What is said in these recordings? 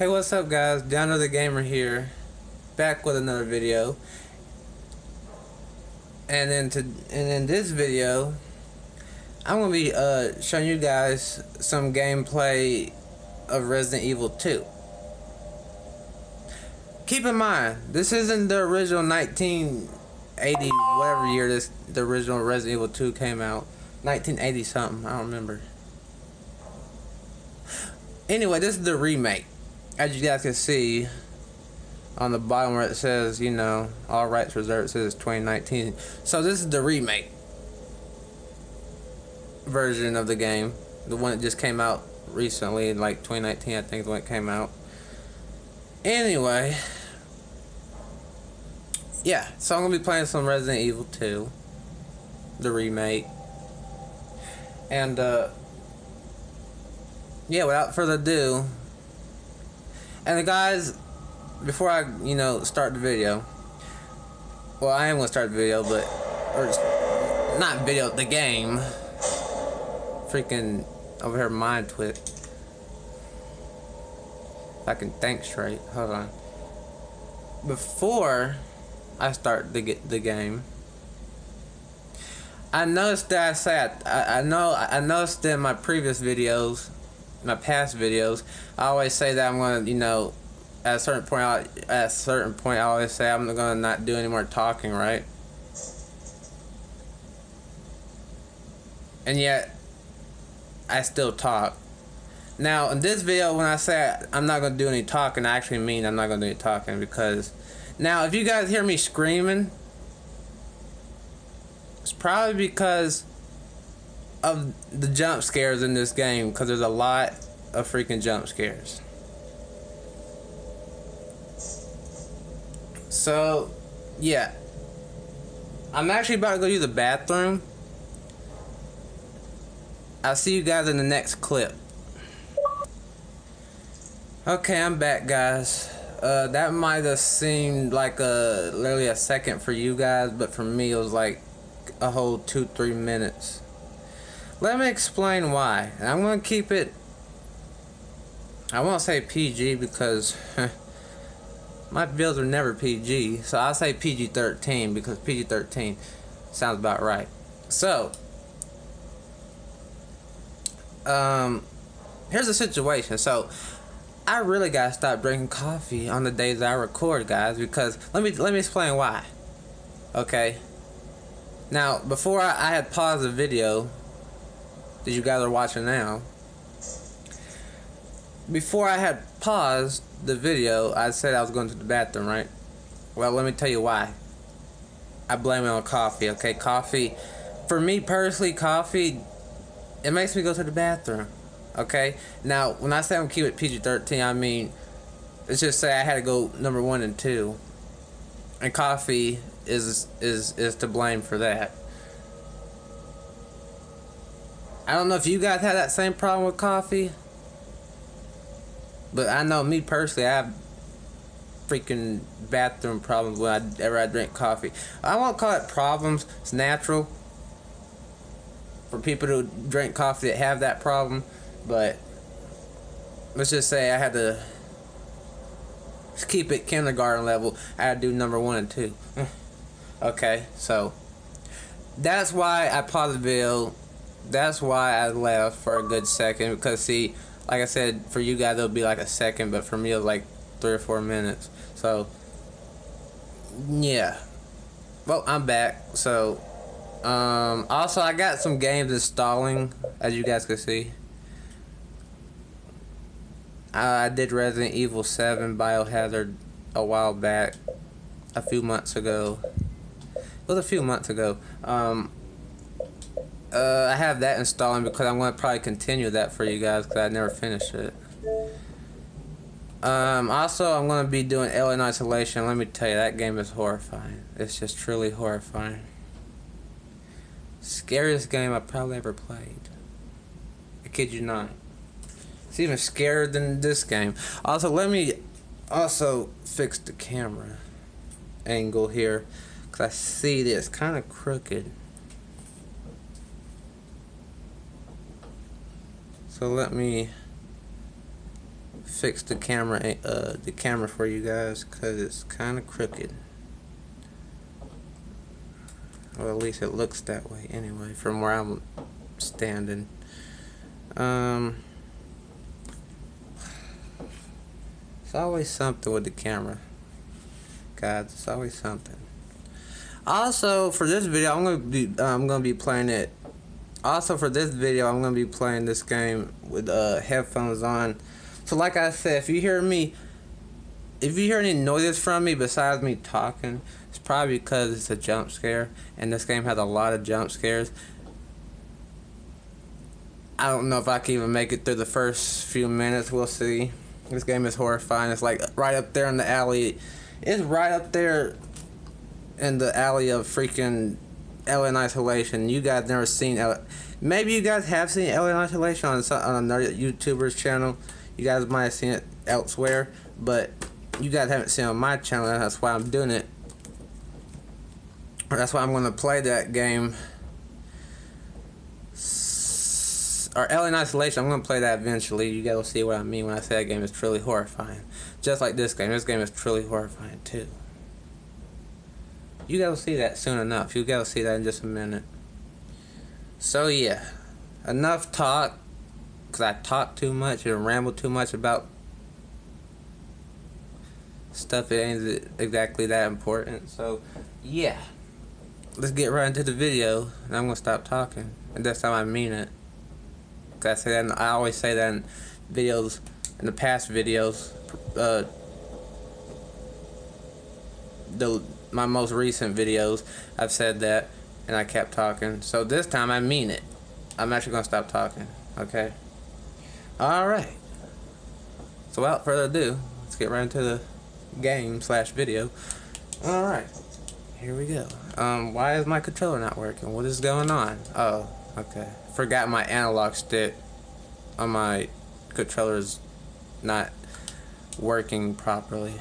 Hey, what's up guys? Down to the Gamer here, back with another video. And in this video, I'm gonna be showing you guys some gameplay of Resident Evil 2. Keep in mind, this isn't the original 1980 whatever year the original Resident Evil 2 came out. 1980 something, I don't remember. Anyway, this is the remake. As you guys can see on the bottom where it says, you know, all rights reserved, it says 2019. So this is the remake version of the game. The one that just came out recently, in like 2019, I think is when it came out. Anyway, yeah, so I'm going to be playing some Resident Evil 2, the remake. And, yeah, without further ado, and guys, before I, start the video, well, I am going to start the video, but, or, not video, the game, freaking, over here, mind twit, if I can think straight, hold on, before I start the game, I noticed that I noticed in my previous videos, my past videos, I always say that I'm gonna, at a certain point, I always say I'm gonna not do any more talking, right? And yet, I still talk. Now, in this video, when I say I'm not gonna do any talking, I actually mean I'm not gonna do any talking, because now, if you guys hear me screaming, it's probably because of the jump scares in this game, because there's a lot of freaking jump scares. So, yeah. I'm actually about to go use the bathroom. I'll see you guys in the next clip. Okay, I'm back, guys. That might have seemed like literally a second for you guys, but for me it was like a whole 2-3 minutes. Let me explain why. And I'm going to keep it, I won't say PG because my videos are never PG. So I'll say PG-13 because PG-13 sounds about right. So, here's the situation. So, I really got to stop drinking coffee on the days that I record, guys, because let me explain why. Okay? Now, before I had paused the video that you guys are watching now, before I had paused the video, I said I was going to the bathroom, right? Well, let me tell you why. I blame it on coffee, okay? Coffee, for me personally, coffee, it makes me go to the bathroom, okay? Now, when I say I'm keeping it PG-13, I mean, let's just say I had to go number 1 and 2, and coffee is to blame for that. I don't know if you guys have that same problem with coffee, but I know me personally, I have freaking bathroom problems whenever I drink coffee. I won't call it problems, it's natural for people who drink coffee that have that problem, but let's just say I had to keep it kindergarten level. I had to do number 1 and 2. Okay, so that's why I paused the video. That's why I left for a good second, because see, like I said, for you guys it'll be like a second, but for me it was like 3 or 4 minutes. So yeah, well, I'm back. So also I got some games installing, as you guys can see. I did Resident Evil 7 Biohazard a while back, a few months ago. It was a few months ago. I have that installing because I'm going to probably continue that for you guys because I never finished it. Also, I'm going to be doing Alien Isolation. Let me tell you, that game is horrifying. It's just truly horrifying. Scariest game I probably ever played. I kid you not. It's even scarier than this game. Also, let me also fix the camera angle here, because I see that it's kind of crooked. So let me fix the camera for you guys, because it's kind of crooked. Well, at least it looks that way anyway, from where I'm standing. It's always something with the camera, guys. It's always something. Also, for this video, I'm gonna be playing it. Also, for this video, I'm gonna be playing this game with headphones on. So, like I said, if you hear any noises from me besides me talking, it's probably because it's a jump scare, and this game has a lot of jump scares. I don't know if I can even make it through the first few minutes. We'll see. This game is horrifying. It's like right up there in the alley. It's right up there in the alley of freaking Alien Isolation. You guys never seen maybe you guys have seen Alien Isolation on another YouTuber's channel. You guys might have seen it elsewhere, but you guys haven't seen it on my channel. That's why I'm doing it. That's why I'm going to play that game. Or Alien Isolation, I'm going to play that eventually. You guys will see what I mean when I say that game is truly horrifying. Just like this game. This game is truly horrifying too. You guys will see that soon enough. You guys will see that in just a minute. So yeah. Enough talk. Because I talk too much and ramble too much about stuff that ain't exactly that important. So yeah. Let's get right into the video. And I'm going to stop talking. And this time I mean it. I say that, I always say that in videos, in the past videos, my most recent videos, I've said that, and I kept talking. So this time I mean it. I'm actually gonna stop talking. Okay. All right. So without further ado, let's get right into the game/video. All right. Here we go. Why is my controller not working? What is going on? Oh, okay. Forgot my analog stick on my controller is not working properly.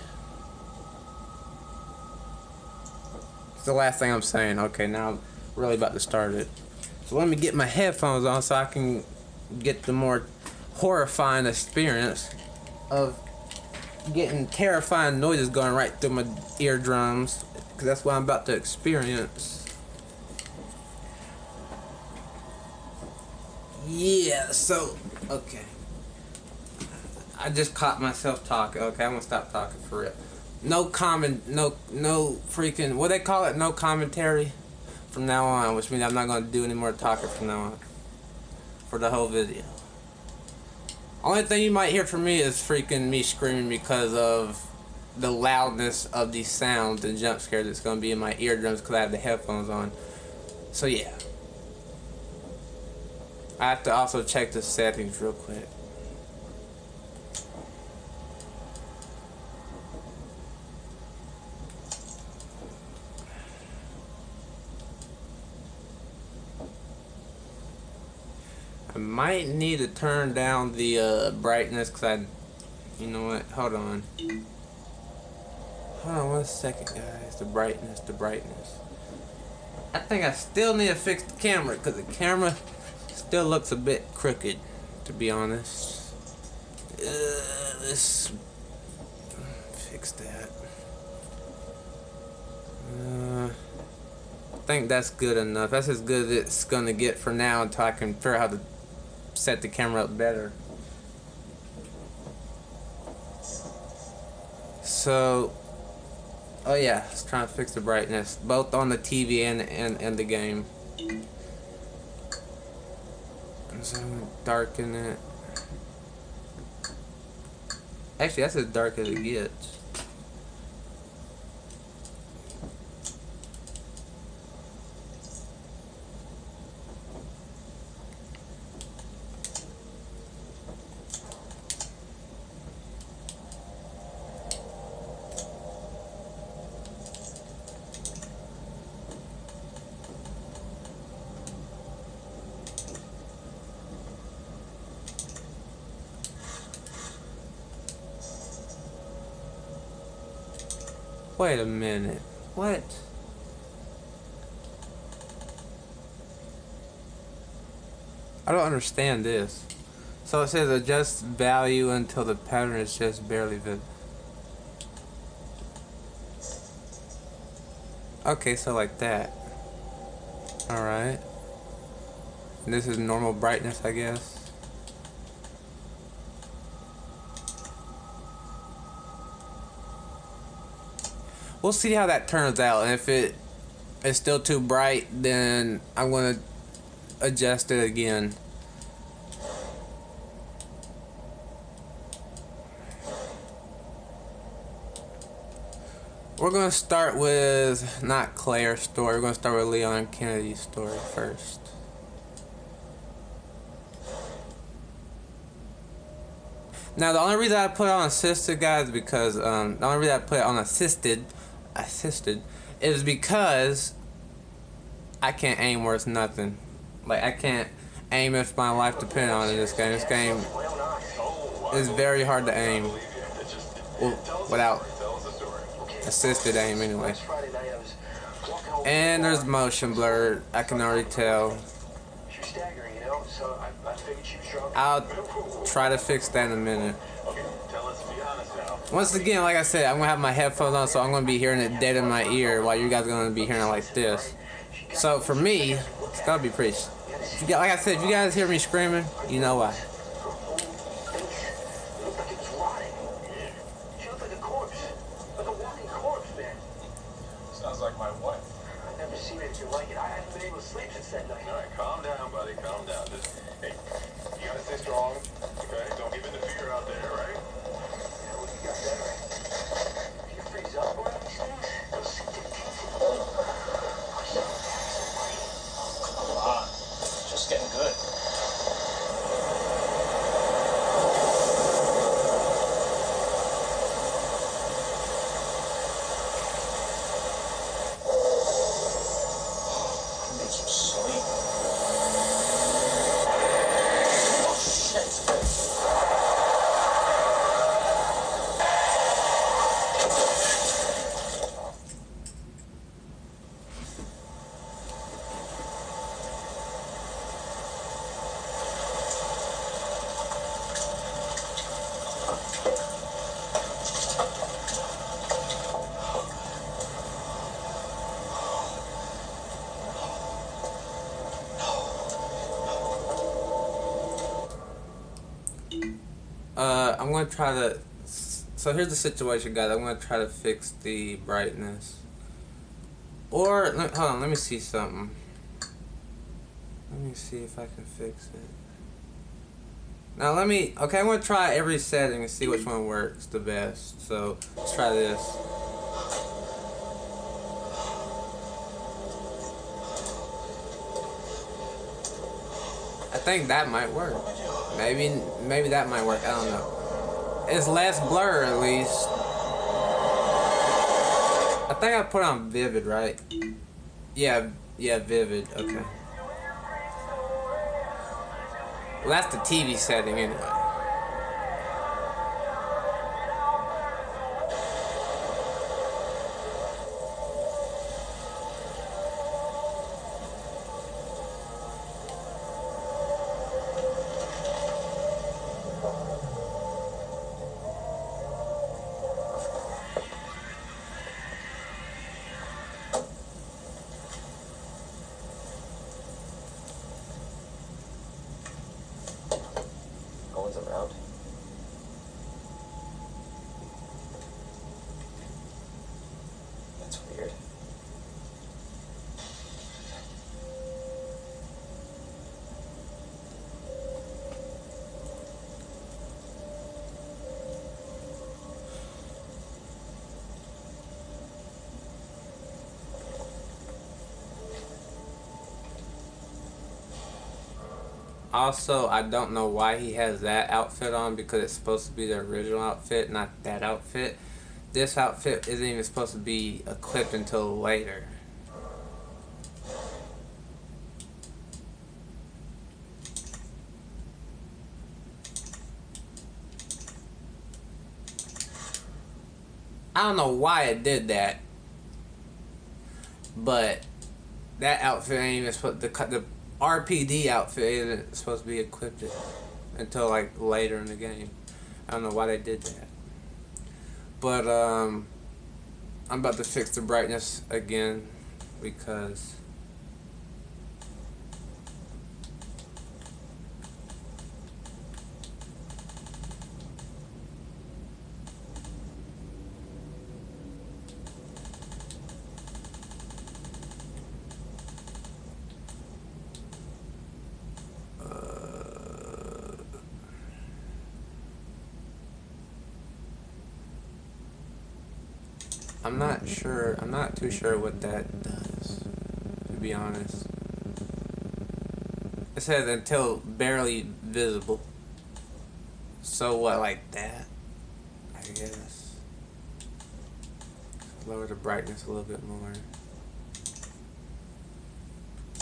It's the last thing I'm saying. Okay, now I'm really about to start it. So let me get my headphones on so I can get the more horrifying experience of getting terrifying noises going right through my eardrums, because that's what I'm about to experience. Yeah, so, okay. I just caught myself talking. Okay, I'm gonna stop talking for real. No freaking, what they call it? No commentary from now on, which means I'm not gonna do any more talking from now on. For the whole video. Only thing you might hear from me is freaking me screaming because of the loudness of these sounds and jump scares that's gonna be in my eardrums because I have the headphones on. So yeah. I have to also check the settings real quick. I might need to turn down the brightness because you know what? Hold on. Hold on 1 second, guys. The brightness. I think I still need to fix the camera because the camera still looks a bit crooked, to be honest. Let's fix that. I think that's good enough. That's as good as it's gonna get for now until I can figure out how to set the camera up better. So, oh yeah, let's try to fix the brightness, both on the TV and the game. So I'm gonna darken it. Actually, that's as dark as it gets. Wait a minute. What? I don't understand this. So it says adjust value until the pattern is just barely visible. Okay, so like that. Alright. This is normal brightness, I guess. We'll see how that turns out. And if it is still too bright, then I'm going to adjust it again. We're going to start with not Claire's story. We're going to start with Leon Kennedy's story first. Now, the only reason I put it on assisted, guys, is because the only reason I put it on assisted is because I can't aim worth nothing. Like, I can't aim if my life depended on it in this game. This game is very hard to aim without assisted aim anyway. And there's motion blur, I can already tell. I'll try to fix that in a minute. Once again, like I said, I'm going to have my headphones on, so I'm going to be hearing it dead in my ear while you guys are going to be hearing it like this. So for me, it's going to be pretty... Like I said, if you guys hear me screaming, you know why. Sounds like my wife. I've never seen anything like it. I haven't been able to sleep since that night. All right, calm down, buddy. Calm down. Just, hey, you gotta stay strong, okay? Don't give in to fear out there, right? Yeah, well, you got that right. You freeze up around these things? Come on. It's just getting good. I'm going to try to... So here's the situation, guys. I'm going to try to fix the brightness. Or, hold on, let me see something. Let me see if I can fix it. Now let me... Okay, I'm going to try every setting and see which one works the best. So, let's try this. I think that might work. Maybe that might work. I don't know. It's less blur, at least. I think I put on vivid, right? Yeah, vivid. Okay. Well, that's the TV setting anyway. Around. That's weird. Also, I don't know why he has that outfit on, because it's supposed to be the original outfit, not that outfit. This outfit isn't even supposed to be equipped until later. I don't know why it did that, but that outfit ain't even supposed... The RPD outfit isn't supposed to be equipped. until like later in the game. I don't know why they did that. But I'm about to fix the brightness again because I'm not too sure what that does, to be honest. It says until barely visible. So what, like that? I guess. Lower the brightness a little bit more.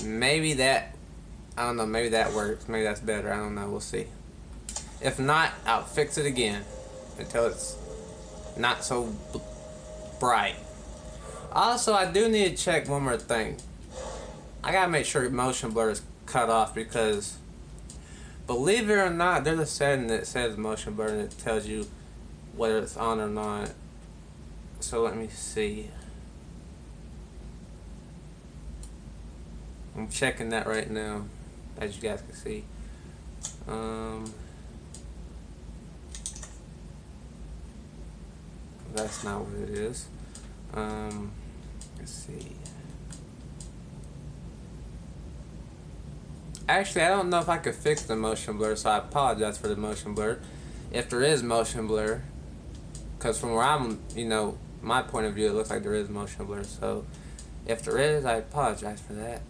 Maybe that, I don't know, maybe that works. Maybe that's better. I don't know. We'll see. If not, I'll fix it again until it's not so bright. Also, I do need to check one more thing. I gotta make sure motion blur is cut off because, believe it or not, there's a setting that says motion blur and it tells you whether it's on or not. So let me see. I'm checking that right now, as you guys can see. That's not what it is. Let's see. Actually, I don't know if I could fix the motion blur, so I apologize for the motion blur. If there is motion blur, because from where I'm, my point of view, it looks like there is motion blur. So if there is, I apologize for that.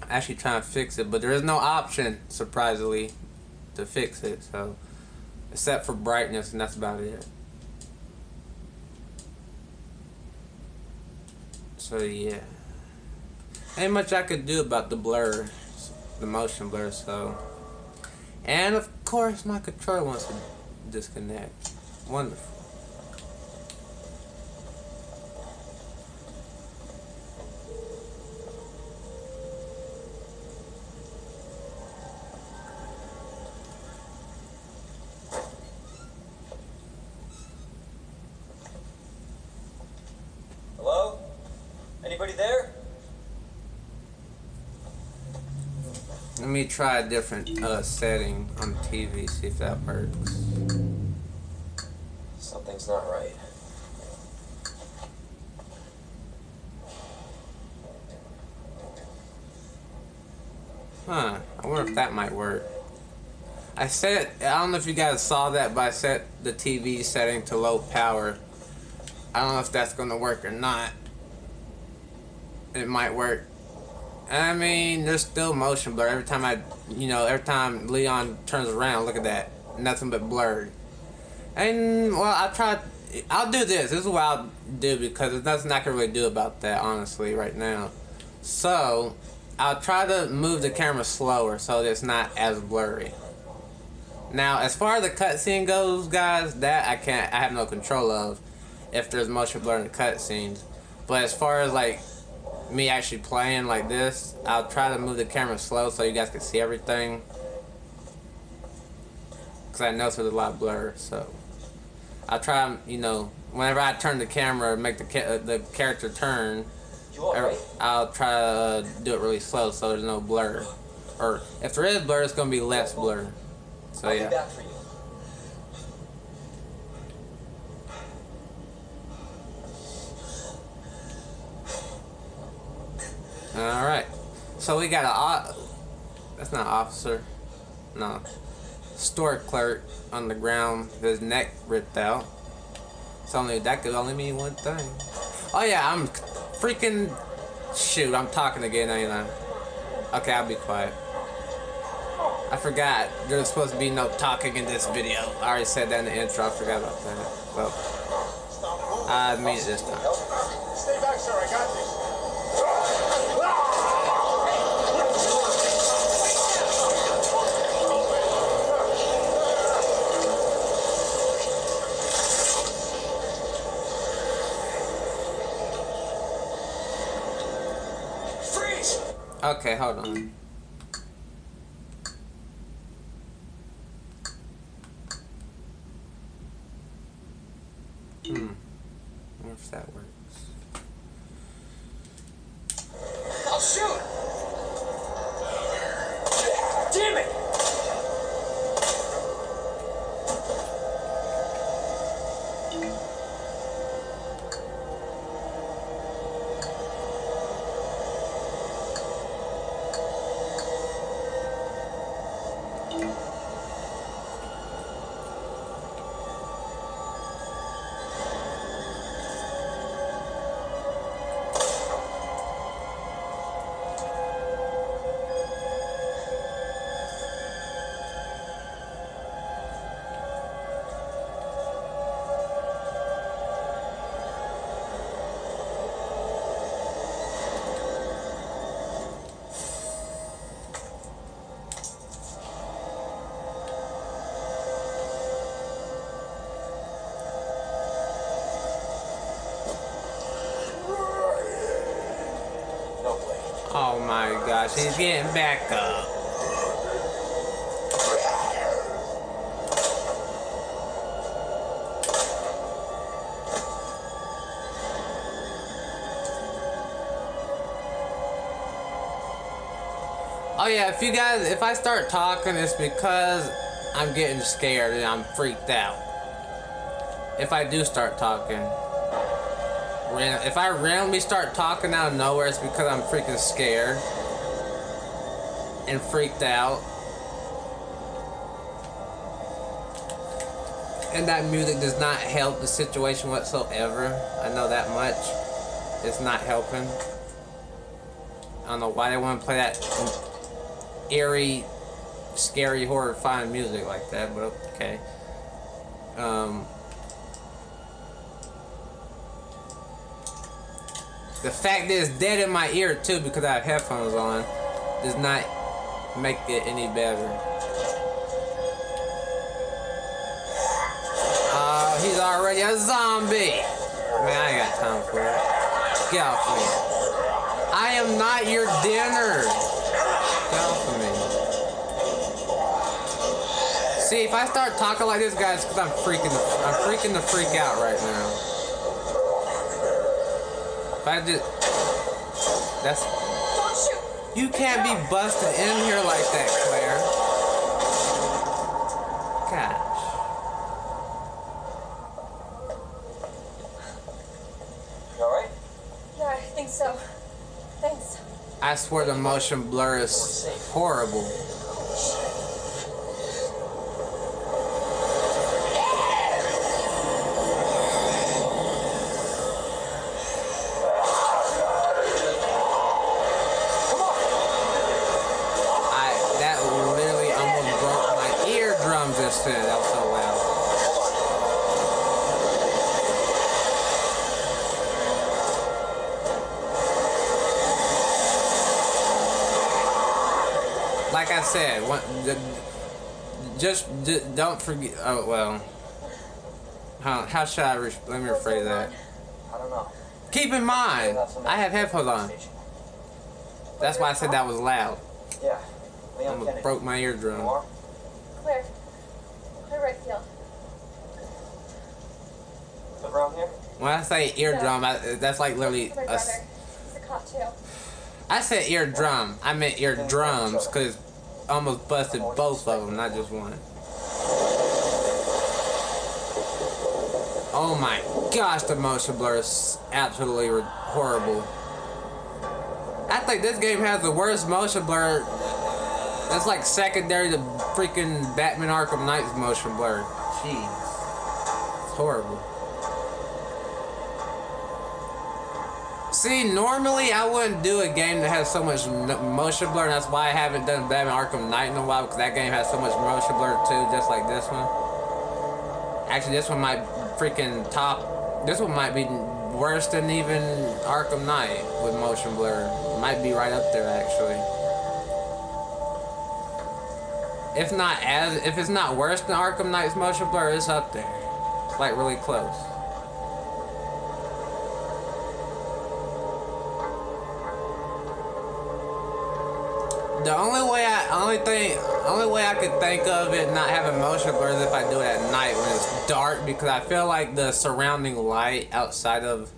I'm actually trying to fix it, but there is no option, surprisingly, to fix it. So except for brightness, and that's about it. So yeah, ain't much I could do about the blur, the motion blur. So, and of course my controller wants to disconnect. Wonderful. Hello? Anybody there? Let me try a different setting on the TV, see if that works. Something's not right. Huh, I wonder if that might work. I don't know if you guys saw that, but I set the TV setting to low power. I don't know if that's gonna work or not. It might work. I mean, there's still motion blur. Every time Leon turns around, look at that. Nothing but blurred. And, well, I'll do this. This is what I'll do because there's nothing I can really do about that, honestly, right now. So, I'll try to move the camera slower so that it's not as blurry. Now, as far as the cutscene goes, guys, that I have no control of if there's motion blur in the cutscenes. But as far as, like, me actually playing like this, I'll try to move the camera slow so you guys can see everything. Because I know there's a lot of blur, so I'll try, whenever I turn the camera, make the character turn, I'll try to do it really slow so there's no blur. Or if there is blur, it's going to be less blur. So I'll yeah. be back for you. Alright. So we got a... That's not an officer. No. Store clerk on the ground. His neck ripped out. That could only mean one thing. Oh yeah, I'm freaking... Shoot, I'm talking again, ain't I? Okay, I'll be quiet. I forgot. There's supposed to be no talking in this video. I already said that in the intro. I forgot about that. Well, I mean it this time. Stay back, sir. I got this. Freeze! Okay, hold on. I wonder if that works. I'll shoot! Damn it! Oh my gosh, he's getting back up. Oh yeah, if I start talking, it's because I'm getting scared and I'm freaked out. If I do start talking. If I randomly start talking out of nowhere, it's because I'm freaking scared and freaked out. And that music does not help the situation whatsoever. I know that much. It's not helping. I don't know why they want to play that eerie, scary, horrifying music like that, but okay. The fact that it's dead in my ear too because I have headphones on does not make it any better. He's already a zombie. Man, I ain't got time for it. Get off me. I am not your dinner. Get off of me. See, if I start talking like this, guys, because I'm freaking the freak out right now. If I just, Don't shoot. You can't be busted in here like that, Claire. Gosh. You alright? Yeah, I think so. Thanks. I swear the motion blur is horrible. That literally almost broke my eardrum just then. That was so loud. Like I said, just don't forget. Oh well. How should I? Let me rephrase that. I don't know. Keep in mind, I have headphones on. That's why I said that was loud. Yeah. Leon Almost Kennedy. broke my eardrum. More? Claire. Claire Redfield. Is it around here? When I say eardrum, that's like literally My a. brother. He's a cop too. I said eardrum. I meant eardrums because almost busted both of them, not just one. Oh my gosh, the motion blur is absolutely horrible. I think this game has the worst motion blur. That's like secondary to freaking Batman Arkham Knight's motion blur. Jeez. It's horrible. See, normally I wouldn't do a game that has so much motion blur, and that's why I haven't done Batman Arkham Knight in a while, because that game has so much motion blur too, just like this one. Actually, this one might freaking top. This one might be worse than even Arkham Knight with motion blur. Might be right up there actually. If it's not worse than Arkham Knight's motion blur, it's up there. It's like really close. The only way I could think of it not having motion blur is if I do it at night when it's dark, because I feel like the surrounding light outside of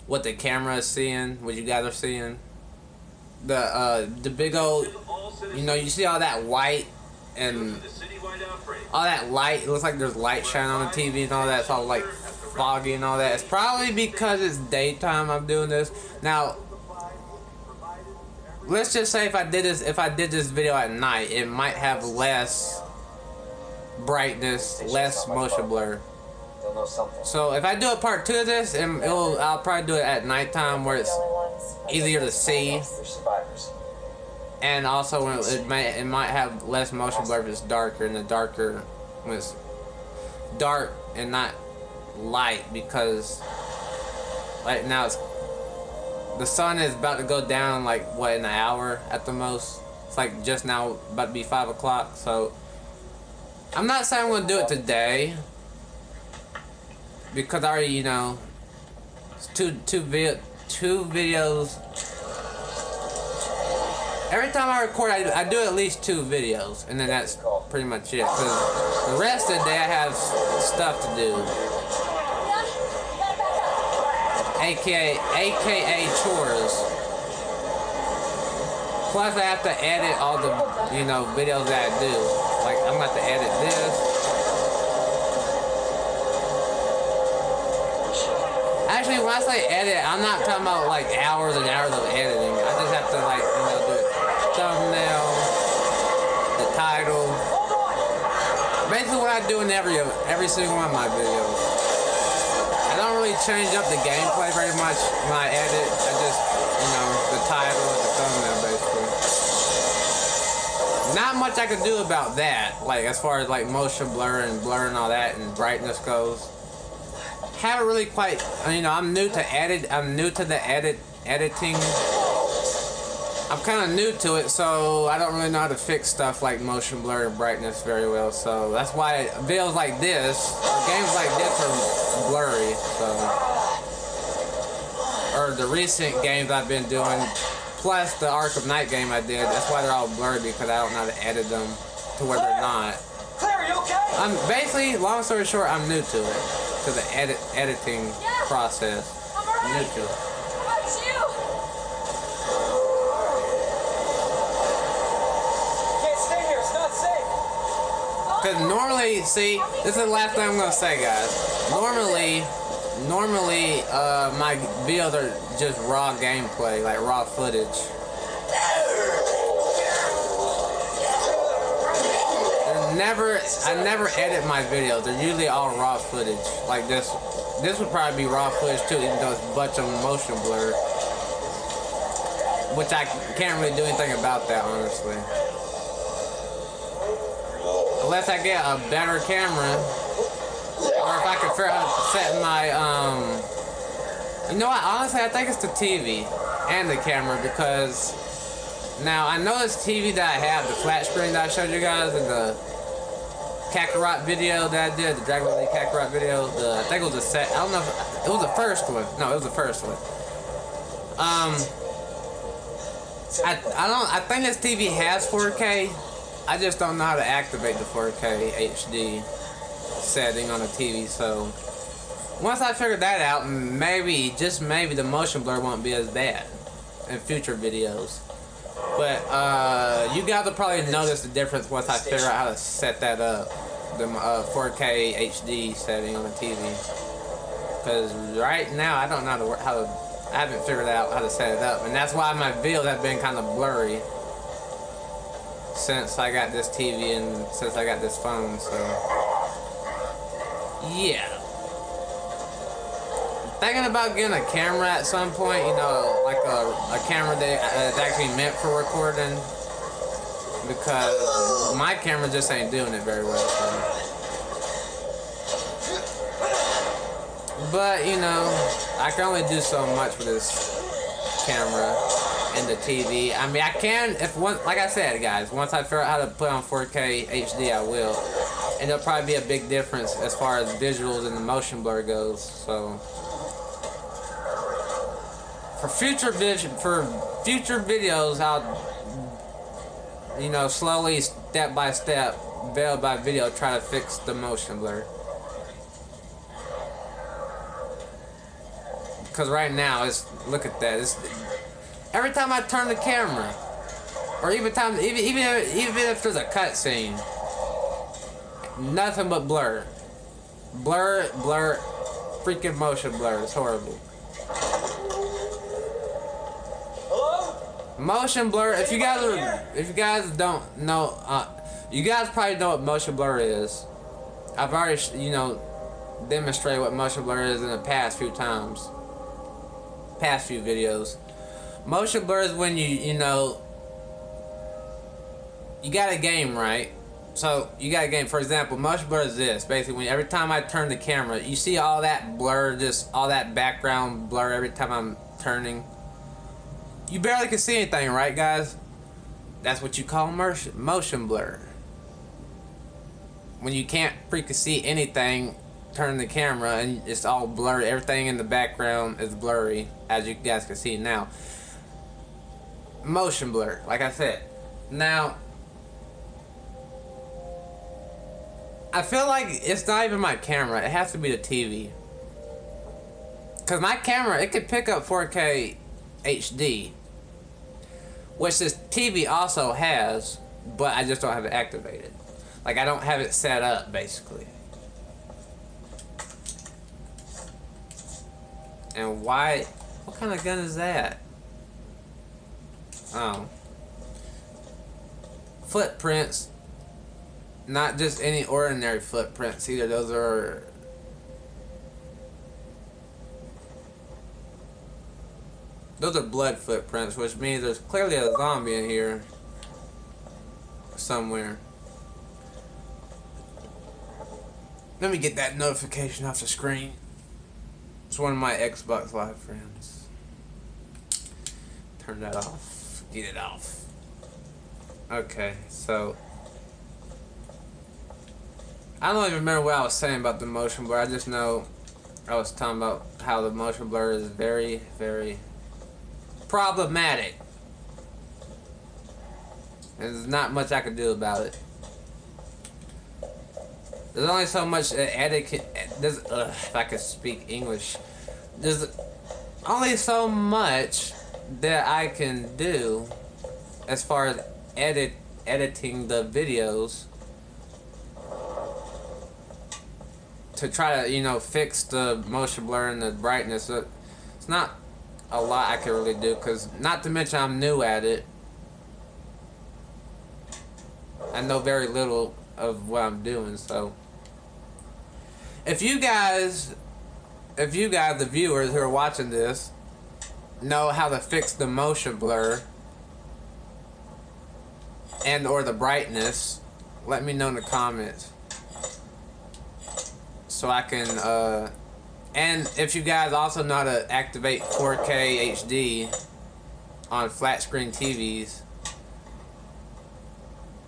what the camera is seeing, what you guys are seeing, the big old, you know, you see all that white and all that light. It looks like there's light shining on the TV and all that. It's all like foggy and all that. It's probably because it's daytime I'm doing this. Now, let's just say if I did this video at night, it might have less brightness, less motion blur. They'll know something. So if I do a part 2 of this, and I'll probably do it at nighttime where it's easier to see, They're survivors. and also when it might have less motion blur if it's darker, and the darker when it's dark and not light, because right now the sun is about to go down like what, in an hour at the most. It's like just now about to be 5 o'clock. So I'm not saying I'm gonna do it today, because I already, you know, it's two videos. Every time I record, I do at least 2 videos, and then that's pretty much it. Because the rest of the day I have stuff to do, aka chores. Plus I have to edit all the, you know, videos that I do. Like I'm gonna have to edit this. Actually, when I say edit, I'm not talking about like hours and hours of editing. I just have to, like, you know, do it. Thumbnail, the title. Basically what I do in every single one of my videos. I don't really change up the gameplay very much when I edit. I just, you know, the title and the thumbnail basically. Not much I can do about that, like as far as like motion blur and all that and brightness goes. Haven't really quite, you know, I'm new to the editing. I'm kind of new to it, so I don't really know how to fix stuff like motion blur and brightness very well. So that's why videos like this, or games like this, are blurry. So, or the recent games I've been doing, plus the Arkham Knight game I did, that's why they're all blurry, because I don't know how to edit them to where they're not. Claire, you okay? I'm basically, long story short, I'm new to it, to the editing process. I'm new to it. How about you? Can't stay here. It's not safe. Because normally, see, this is the last thing I'm going to say, guys. Normally, my videos are just raw gameplay, like raw footage. I never edit my videos. They're usually all raw footage. Like this would probably be raw footage too, even though it's a bunch of motion blur. Which I can't really do anything about that, honestly. Unless I get a better camera, or if I can figure out how to set my, you know what, honestly, I think it's the TV and the camera, because now I know this TV that I have, the flat screen that I showed you guys in the Kakarot video that I did, the Dragon Ball Z Kakarot video, I think it was I don't know if, it was the first one. No, it was the first one. I think this TV has 4K. I just don't know how to activate the 4K HD setting on the TV, so once I figure that out, maybe, just maybe, the motion blur won't be as bad in future videos. But you guys will probably notice the difference once I figure out how to set that up, the 4K HD setting on the TV. Because right now I don't know I haven't figured out how to set it up, and that's why my videos have been kind of blurry since I got this TV and since I got this phone. So yeah. Thinking about getting a camera at some point, you know, like a camera that's actually meant for recording, because my camera just ain't doing it very well. So. But, you know, I can only do so much with this camera and the TV. I mean, I can, like I said, guys, once I figure out how to put on 4K HD, I will. And there'll probably be a big difference as far as visuals and the motion blur goes, so. For future videos, you know, slowly, step by step, video by video, try to fix the motion blur. Because right now, look at that. Every time I turn the camera, or even if there's a cutscene, nothing but blur, freaking motion blur. It's horrible. Hello? Motion blur. If you guys don't know, you guys probably know what motion blur is. I've already, you know, demonstrated what motion blur is in the past few times. Past few videos. Motion blur is when you know, you got a game, right? So you got a game. For example, motion blur is this. Basically, when every time I turn the camera, you see all that blur, just all that background blur every time I'm turning. You barely can see anything, right, guys? That's what you call motion blur. When you can't freaking see anything, turn the camera and it's all blurry. Everything in the background is blurry, as you guys can see now. Motion blur, like I said. Now, I feel like it's not even my camera. It has to be the TV. Because my camera, it could pick up 4K HD, which this TV also has, but I just don't have it activated. Like, I don't have it set up, basically. And why? What kind of gun is that? Oh. Footprints. Not just any ordinary footprints either. Those are... Those are blood footprints, which means there's clearly a zombie in here. Somewhere. Let me get that notification off the screen. It's one of my Xbox Live friends. Turn that off. Get it off. Okay, so... I don't even remember what I was saying about the motion blur. I just know I was talking about how the motion blur is very, very problematic. And there's not much I can do about it. There's only so much etiquette. If I could speak English, there's only so much that I can do as far as editing the videos to try to, you know, fix the motion blur and the brightness. It's not a lot I can really do, because not to mention I'm new at it. I know very little of what I'm doing, so if you guys, the viewers who are watching this, know how to fix the motion blur and or the brightness, let me know in the comments so I can and if you guys also know how to activate 4K HD on flat screen TVs,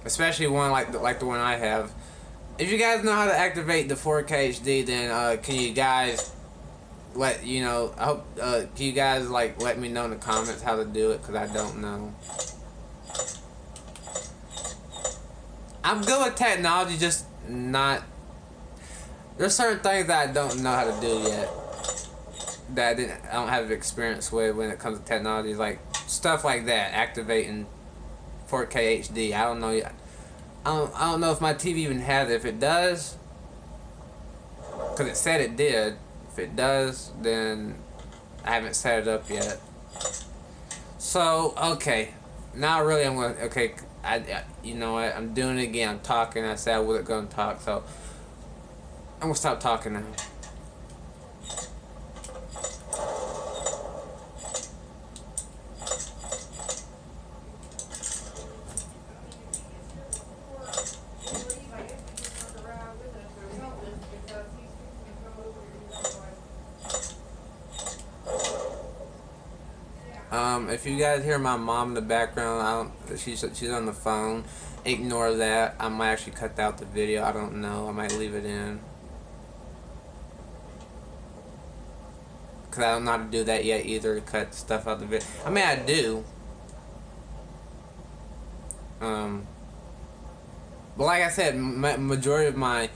especially one like the one I have. If you guys know how to activate the 4K HD, then can you guys let you know? I hope can you guys like let me know in the comments how to do it, because I don't know. I'm good with technology, just not. There's certain things that I don't know how to do yet. That I don't have experience with when it comes to technology, like stuff like that, activating 4K HD. I don't know. I don't know if my TV even has it. If it does, because it said it did. If it does, then I haven't set it up yet. So okay, now really I'm going. Okay, you know what? I'm doing it again. I'm talking. I said I wasn't going to talk, so I'm gonna stop talking now. If you guys hear my mom in the background, she's on the phone. Ignore that. I might actually cut out the video. I don't know. I might leave it in. Because I don't know how to do that yet either, to cut stuff out of the video. I mean, I do. But like I said, majority of my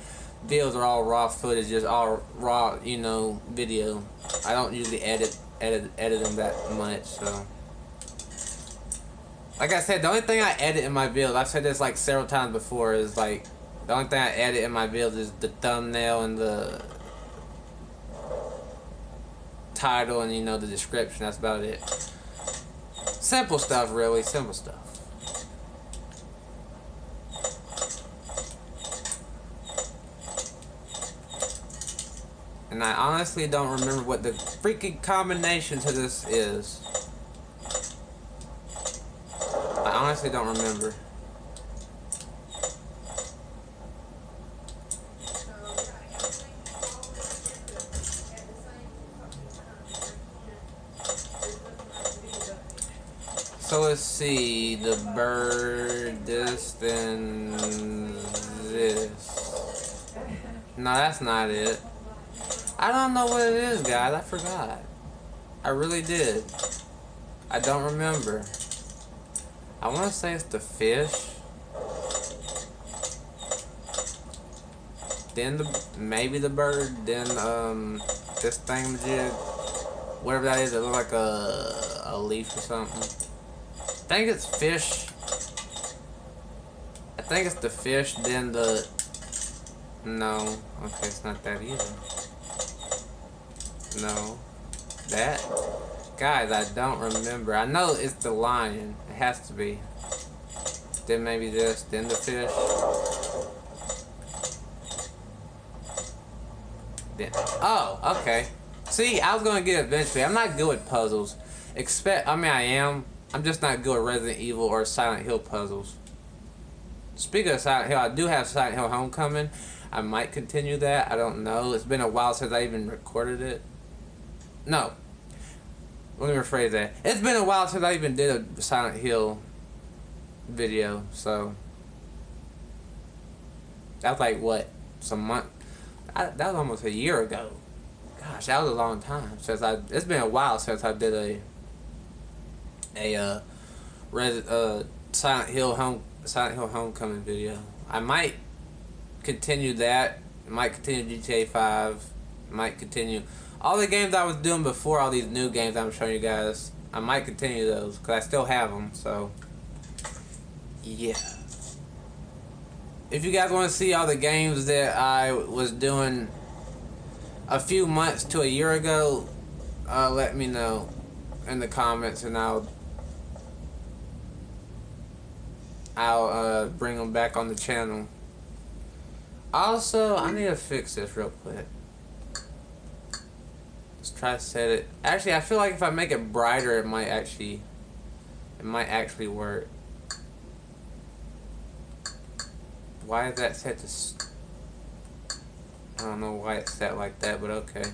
videos are all raw footage, just all raw, you know, video. I don't usually edit them that much, so. Like I said, the only thing I edit in my videos, I've said this like several times before, is like, the only thing I edit in my videos is the thumbnail and the title and, you know, the description. That's about it. Simple stuff, really, simple stuff. And I honestly don't remember what the freaking combination to this is. I honestly don't remember. So let's see, the bird, this, then this. No, that's not it. I don't know what it is, guys. I forgot. I really did. I don't remember. I want to say it's the fish. Then maybe the bird. Then this thingamajig, whatever that is. It looks like a leaf or something. I think it's fish. I think it's the fish. Then the. No. Okay, it's not that either. No. That? Guys, I don't remember. I know it's the lion. It has to be. Then maybe this. Then the fish. Then. Oh, okay. See, I was gonna get it eventually. I'm not good with puzzles. I mean, I am. I'm just not good at Resident Evil or Silent Hill puzzles. Speaking of Silent Hill, I do have Silent Hill Homecoming. I might continue that. I don't know. It's been a while since I even recorded it. No. Let me rephrase that. It's been a while since I even did a Silent Hill video, so. That was like, what? Some month? That was almost a year ago. Gosh, that was a long time. It's been a while since I did Silent Hill Homecoming video. I might continue that. I might continue GTA 5. I might continue all the games I was doing before, all these new games I'm showing you guys. I might continue those because I still have them. So yeah. If you guys want to see all the games that I was doing a few months to a year ago, let me know in the comments, and I'll bring them back on the channel. Also, I need to fix this real quick. Let's try to set it. Actually, I feel like if I make it brighter, it might actually work. Why is that set to? I don't know why it's set like that, but okay.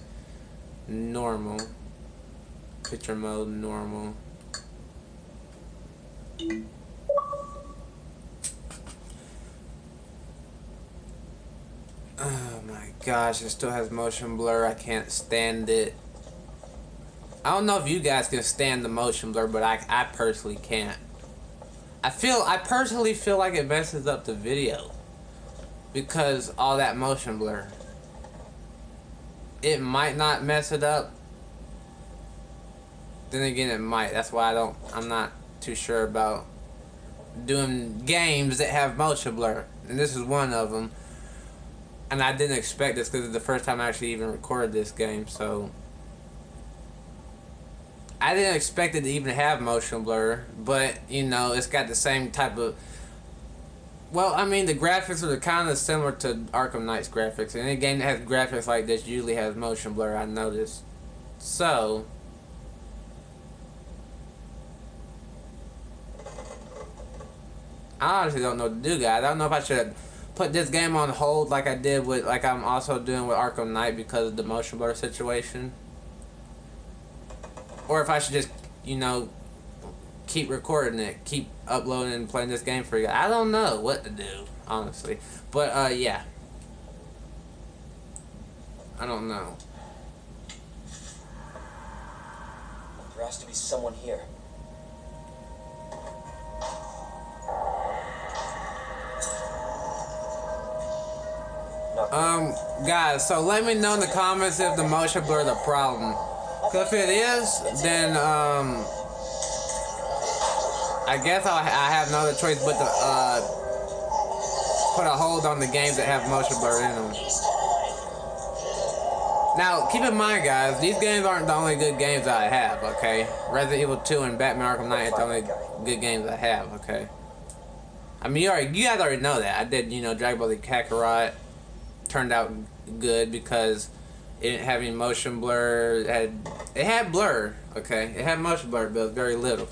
Normal. Picture mode, normal. Oh my gosh, it still has motion blur. I can't stand it. I don't know if you guys can stand the motion blur, but I personally can't. I personally feel like it messes up the video because all that motion blur. It might not mess it up. Then again, it might. That's why I'm not too sure about doing games that have motion blur. And this is one of them. And I didn't expect this because it's the first time I actually even recorded this game, so I didn't expect it to even have motion blur, but you know, it's got the same type of, well, I mean, the graphics are kind of similar to Arkham Knight's graphics, and any game that has graphics like this usually has motion blur, I noticed. So I honestly don't know what to do, guys. I don't know if I should put this game on hold like I did with, like I'm also doing with Arkham Knight because of the motion blur situation. Or if I should just, you know, keep recording it, keep uploading and playing this game for you. I don't know what to do, honestly. But, yeah. I don't know. There has to be someone here. Guys, so let me know in the comments if the motion blur is a problem. Cause if it is, then I guess I have no other choice but to put a hold on the games that have motion blur in them. Now, keep in mind, guys, these games aren't the only good games that I have, okay? Resident Evil 2 and Batman Arkham Knight are the only good games I have, okay? I mean, you guys already know that. I did, you know, Dragon Ball Z Kakarot. Turned out good because it didn't have any motion blur. It had blur, okay? It had motion blur, but it was very little.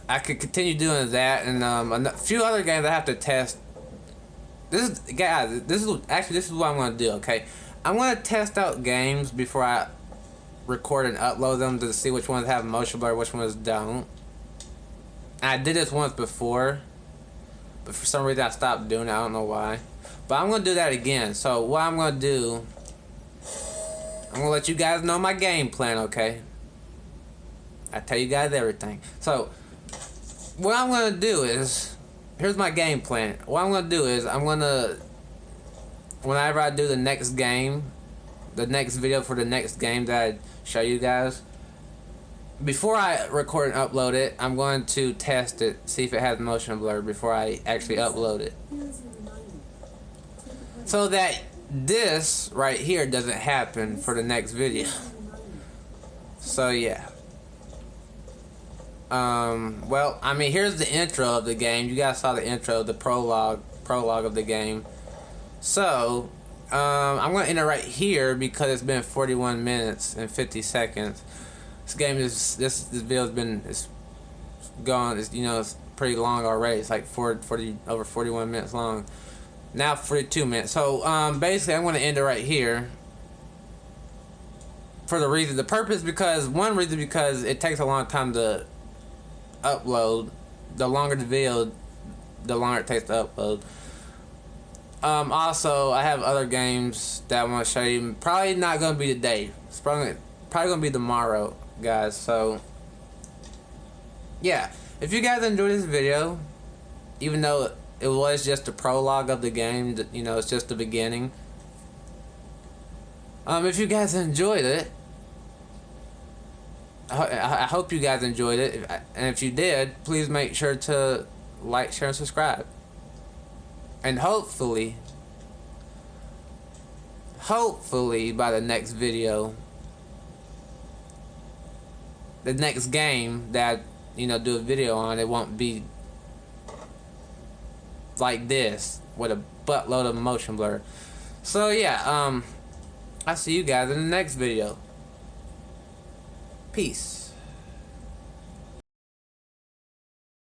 I could continue doing that, and a few other games I have to test. This is what I'm gonna do, okay? I'm gonna test out games before I record and upload them to see which ones have motion blur, which ones don't. I did this once before, but for some reason I stopped doing it. I don't know why. But I'm gonna do that again. So what I'm gonna do, I'm gonna let you guys know my game plan, okay? I tell you guys everything. So what I'm gonna do is, here's my game plan. What I'm gonna do is, I'm gonna, whenever I do the next game, the next video for the next game that I show you guys, before I record and upload it, I'm going to test it, see if it has motion blur before I actually upload it. So that this right here doesn't happen for the next video. So yeah. Well, I mean, here's the intro of the game. You guys saw the intro, the prologue of the game. So, I'm gonna end it right here because it's been 41 minutes and 50 seconds. This game is this video's been gone. It's pretty long already. It's like over 41 minutes long. Now 42 minutes. So basically I'm gonna end it right here. For the purpose because it takes a long time to upload. The longer the video, the longer it takes to upload. Also, I have other games that I want to show you. Probably not gonna be today. It's probably gonna be tomorrow, guys. So yeah, if you guys enjoyed this video, even though it was just a prologue of the game, it's just the beginning. If you guys enjoyed it, I hope you guys enjoyed it, and if you did, please make sure to like, share, and subscribe. And hopefully by the next video, the next game that do a video on, it won't be like this with a buttload of motion blur. So yeah, I'll see you guys in the next video. Peace.